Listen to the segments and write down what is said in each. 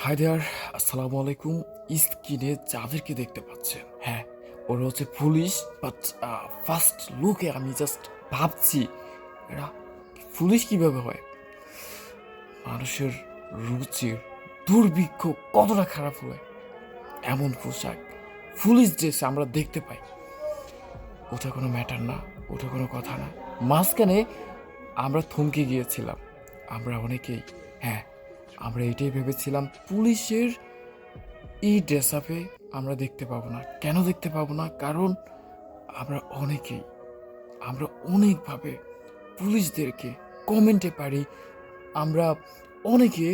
Hi there, আসসালামু আলাইকুম। স্ক্রিনে যাদেরকে দেখতে পাচ্ছেন, হ্যাঁ, ওরা হচ্ছে পুলিশ। বাট ফার্স্ট লুকে আমি জাস্ট ভাবছি এরা পুলিশ কিভাবে হয়। মানুষের রুচির দুর্ভিক্ষ কতটা খারাপ হয় এমন পোশাক পুলিশ ড্রেসে আমরা দেখতে পাই। ওটা কোনো ম্যাটার না, ওটা কোনো কথা না। মাঝখানে আমরা থমকে গিয়েছিলাম, আমরা অনেকেই। হ্যাঁ, আমরা এটাই ভেবেছিলাম পুলিশের এই ড্রেস আপে আমরা দেখতে পাবো না। কেন দেখতে পাবো না? কারণ আমরা অনেকেই, আমরা অনেকভাবে পুলিশদেরকে কমেন্টে পারি। আমরা অনেকে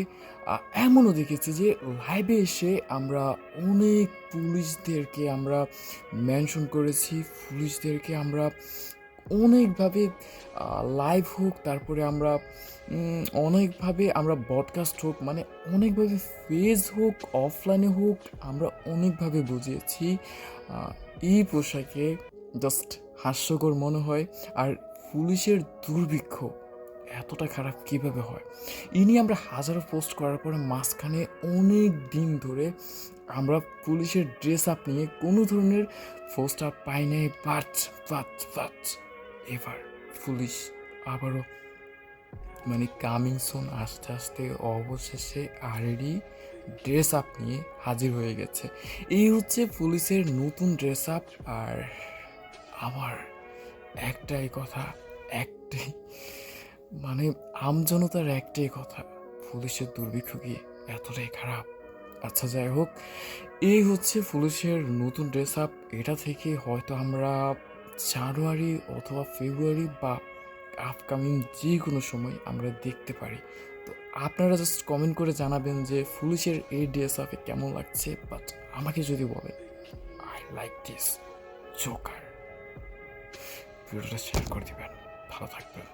এমনও দেখেছি যে লাইভে এসে আমরা অনেক পুলিশদেরকে আমরা মেনশন করেছি। পুলিশদেরকে আমরা অনেকভাবে লাইভ হোক, তারপরে আমরা অনেকভাবে আমরা ব্রডকাস্ট হোক, মানে অনেকভাবে ফেজ হোক, অফলাইনে হোক, আমরা অনেকভাবে বুঝিয়েছি। এই পোশাকে জাস্ট হাস্যকর মনে হয়। আর পুলিশের দুর্ভিক্ষ এতটা খারাপ কিভাবে হয় ইনি আমরা হাজারো পোস্ট করার পরে মাঝখানে অনেক দিন ধরে আমরা পুলিশের ড্রেস আপ নিয়ে কোনো ধরনের পোস্ট আপ পাই নাই। বাট বাট বাট এবার পুলিশ আবারও মানে কামিং সুন আস্তে আস্তে অবশেষে অলরেডি ড্রেস আপ নিয়ে হাজির হয়ে গেছে। এই হচ্ছে পুলিশের নতুন ড্রেস আপ। আর আমার একটাই কথা, একটাই মানে আমজনতার একটাই কথা, পুলিশের দুর্ভিক্ষ কি এতটাই খারাপ? আচ্ছা, যাই হোক, এই হচ্ছে পুলিশের নতুন ড্রেস আপ। এটা থেকে হয়তো আমরা জানুয়ারি অথবা ফেব্রুয়ারি বা আপকামিং যে কোনো সময় আমরা দেখতে পারি। তো আপনারা জাস্ট কমেন্ট করে জানাবেন যে পুলিশের এই ড্রেস আপে কেমন লাগছে। বাট আমাকে যদি বলেন, আই লাইক দিস জোকার, ভিডিওটা শেয়ার করে দিবেন। ভালো থাকবেন।